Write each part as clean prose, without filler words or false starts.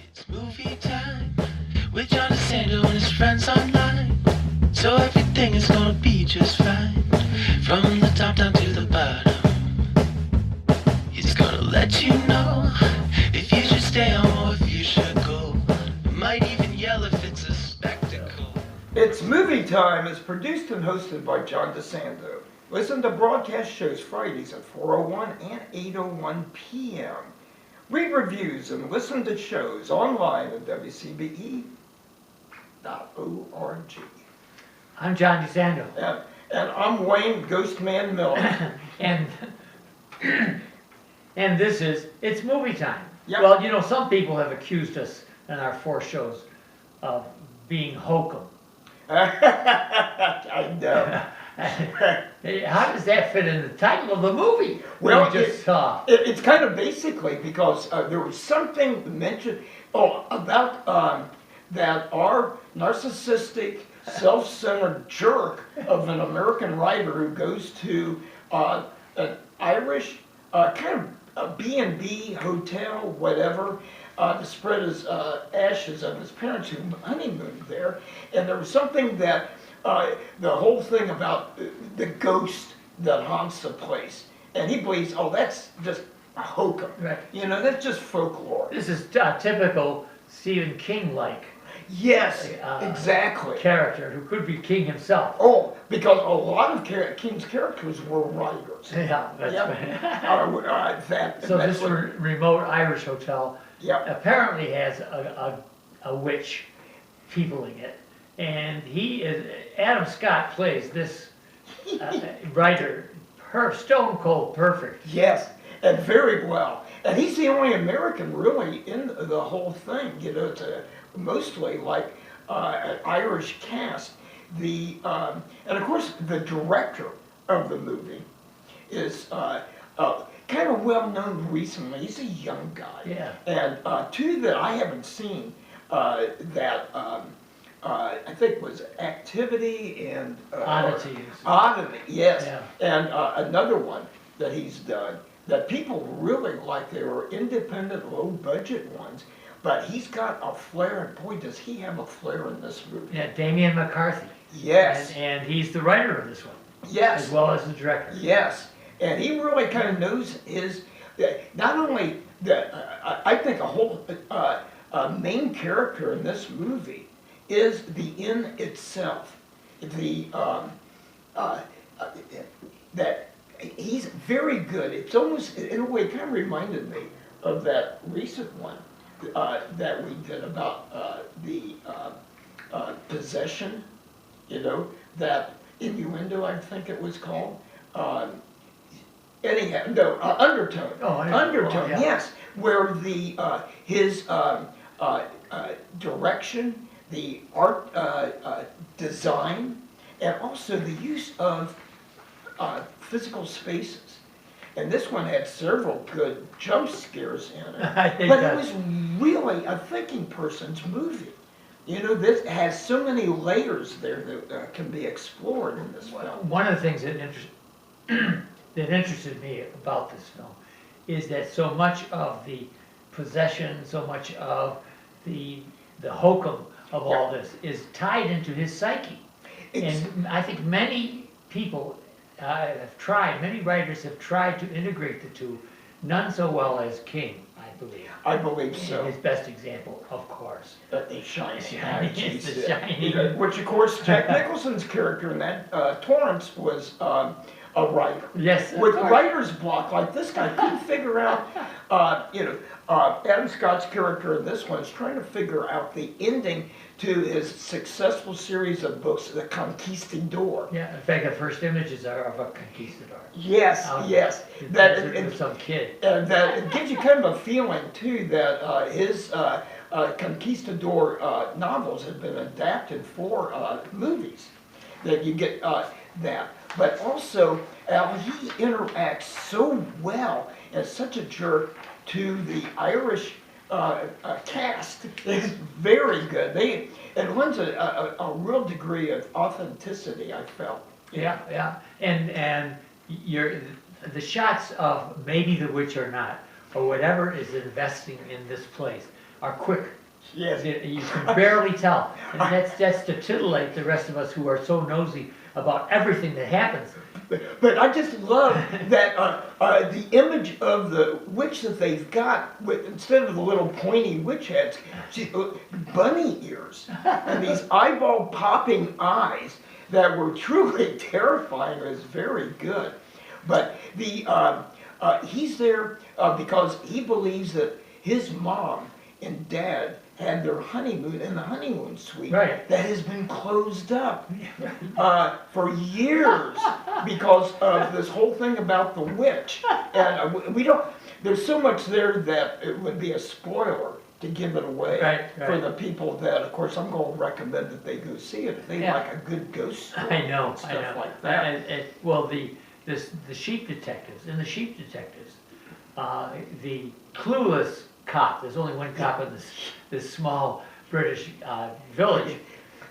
It's movie time with John DeSando and his friends online. So everything is gonna be just fine. From the top down to the bottom. He's gonna let you know if you should stay home or if you should go. Might even yell if it's a spectacle. It's Movie Time is produced and hosted by John DeSando. Listen to broadcast shows Fridays at 4:01 and 8:01 p.m. Read reviews and listen to shows online at WCBE.org. I'm John DeSando. And I'm Wayne Ghostman Miller. and and this is It's Movie Time. Yep. Well, you know, some people have accused us in our 4 shows of being Hokum. I know. How does that fit in the title of the movie Well, we just saw? It's kind of basically because there was something mentioned about that our narcissistic, self-centered jerk of an American writer who goes to an Irish kind of a B&B hotel, whatever, to spread his ashes of his parents who honeymooned there. And there was something that the whole thing about the ghost that haunts the place. And he believes, oh, that's just a hokum. Right. You know, that's just folklore. This is typical Stephen King-like Yes, exactly. character who could be King himself. Oh, because a lot of King's characters were writers. Yeah, that's Yep. So this remote Irish hotel Yep. apparently has a witch peopling it, and Adam Scott plays this writer, stone cold perfect. Yes, and very well. And he's the only American really in the whole thing. You know, it's mostly like an Irish cast. And of course the director of the movie is kind of well known recently. He's a young guy. Yeah. And two that I haven't seen that I think was Activity and Oddities. Oddity, yes. Yeah. And another one that he's done that people really like. They were independent, low budget ones, but he's got a flair, and boy, does he have a flair in this movie. Yeah, Damien McCarthy. Yes. And he's the writer of this one. Yes. As well as the director. Yes. And he really kind of knows not only I think a whole main character in this movie is the inn itself. That he's very good. It's almost, in a way, kind of reminded me of that recent one that we did about the possession, you know, that innuendo, I think it was called. Anyhow, no, Undertone. Oh, Undertone, yeah. yes, where his direction, the art design, and also the use of physical spaces. And this one had several good jump scares in it. I think But it was really a thinking person's movie. You know, this has so many layers there that can be explored in this film. One of the things that interested me about this film is that so much of the possession, so much of the hokum of all this is tied into his psyche. And I think many people many writers have tried to integrate the two, none so well as King, I believe. I believe so. His best example, of course. The Shining. It's The Shining. Which, of course, Jack Nicholson's character in that, Torrance, was a writer. Yes. With writer's block, like this guy couldn't figure out, Adam Scott's character in this one is trying to figure out the ending to his successful series of books, The Conquistador. Yeah, in fact, the first images are of a conquistador. Yes, yes. With some kid. And that it gives you kind of a feeling, too, that his Conquistador novels have been adapted for movies. That you get that. But also, he interacts so well as such a jerk to the Irish cast. It's very good. It lends a real degree of authenticity, I felt. Yeah. And the shots of maybe the witch or not, or whatever is investing in this place, are quick. Yes. You can barely tell. And that's to titillate the rest of us who are so nosy about everything that happens. But I just love that the image of the witch that they've got, with instead of the little pointy witch heads, bunny ears and these eyeball popping eyes that were truly terrifying. Is very good. But he's there because he believes that his mom and dad had their honeymoon in the honeymoon suite Right. that has been closed up for years because of this whole thing about the witch. And we don't, there's so much there that it would be a spoiler to give it away Right. for the people that, of course, I'm going to recommend that they go see it if they Yeah. like a good ghost story. I know, and stuff I know. like that. Well, the sheep detectives, the clueless cop, there's only one cop in this small British village,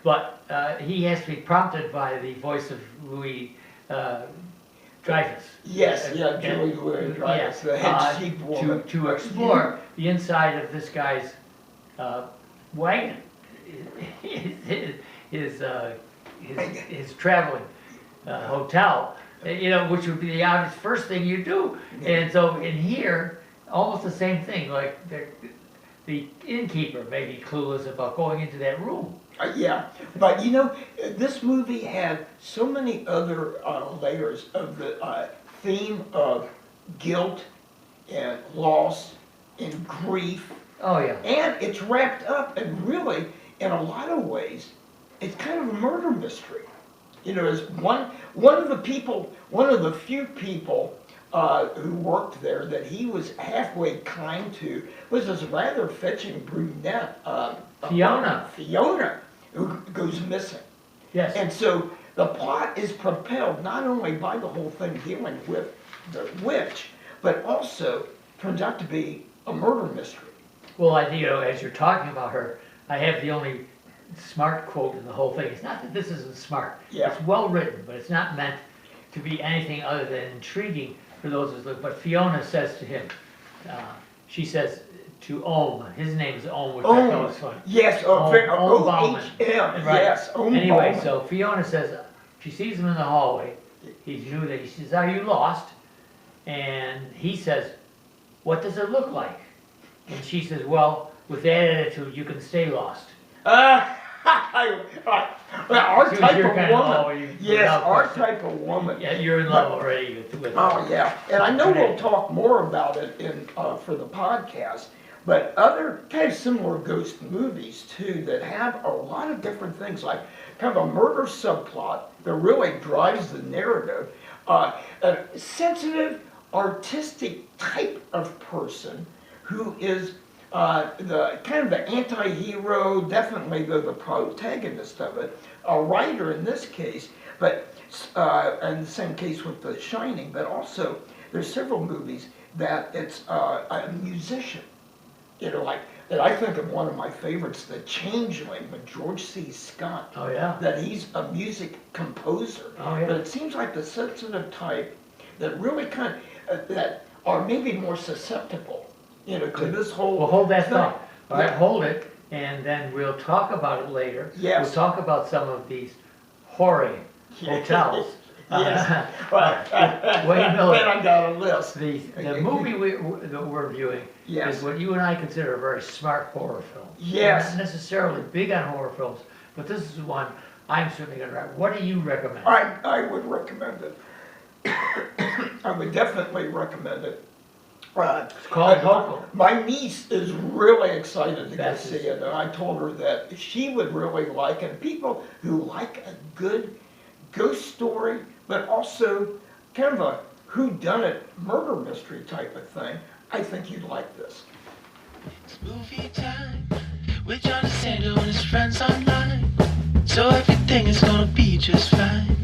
but he has to be prompted by the voice of Louis Dreyfus. Yes, Julie Louis Dreyfus, the head sheep woman. To explore the inside of this guy's wagon, his traveling hotel, which would be the obvious first thing you do. And so in here, almost the same thing, like the innkeeper may be clueless about going into that room. Yeah, but this movie had so many other layers of the theme of guilt and loss and grief. Oh, yeah. And it's wrapped up and really, in a lot of ways, it's kind of a murder mystery. As one of the few people who worked there that he was halfway kind to was this rather fetching brunette, Fiona, who goes missing. Yes. And so the plot is propelled not only by the whole thing dealing with the witch, but also turns out to be a murder mystery. Well, as you're talking about her, I have the only smart quote in the whole thing. It's not that this isn't smart. Yeah. It's well written, but it's not meant to be anything other than intriguing for those who look. But Fiona says to him, she says to Ohm, his name is Ohm, which I thought was funny. Yes, Ohm Bauman. O-H-M, Right. yes, Ohm Anyway, Bauman. so Fiona says, she sees him in the hallway. He's new there. He says, "Are you lost?" And he says, "What does it look like?" And she says, "Well, with that attitude, you can stay lost." Our She was type your of kind of woman. woman, Yes, without our question. type of woman. Yeah, you're in love already with Oh, yeah. And I know we'll talk more about it for the podcast, but other kind of similar ghost movies, too, that have a lot of different things, like kind of a murder subplot that really drives the narrative, a sensitive, artistic type of person who is the kind of the anti-hero, definitely the protagonist of it, a writer in this case, but in the same case with The Shining, but also there's several movies that it's a musician, like that. I think of one of my favorites, The Changeling with George C. Scott. Oh, yeah. That he's a music composer. Oh, yeah. But it seems like the sensitive type that really kind of that are maybe more susceptible, to this whole. Well, hold that thing. thought. All right, Yeah. hold it, and then we'll talk about it later. Yes. We'll talk about some of these horrid hotels. Yes. Wayne Miller. Then I got a list. The movie that we're viewing Yes. is what you and I consider a very smart horror film. Yes. We're not necessarily big on horror films, but this is one I'm certainly going to recommend. What do you recommend? I would recommend it. I would definitely recommend it. It's called Hokum. My niece is really excited to go That's see it, and I told her that she would really like it. People who like a good ghost story, but also kind of a whodunit murder mystery type of thing, I think you'd like this. It's movie time with John DeSando and his friends online. So everything is gonna be just fine.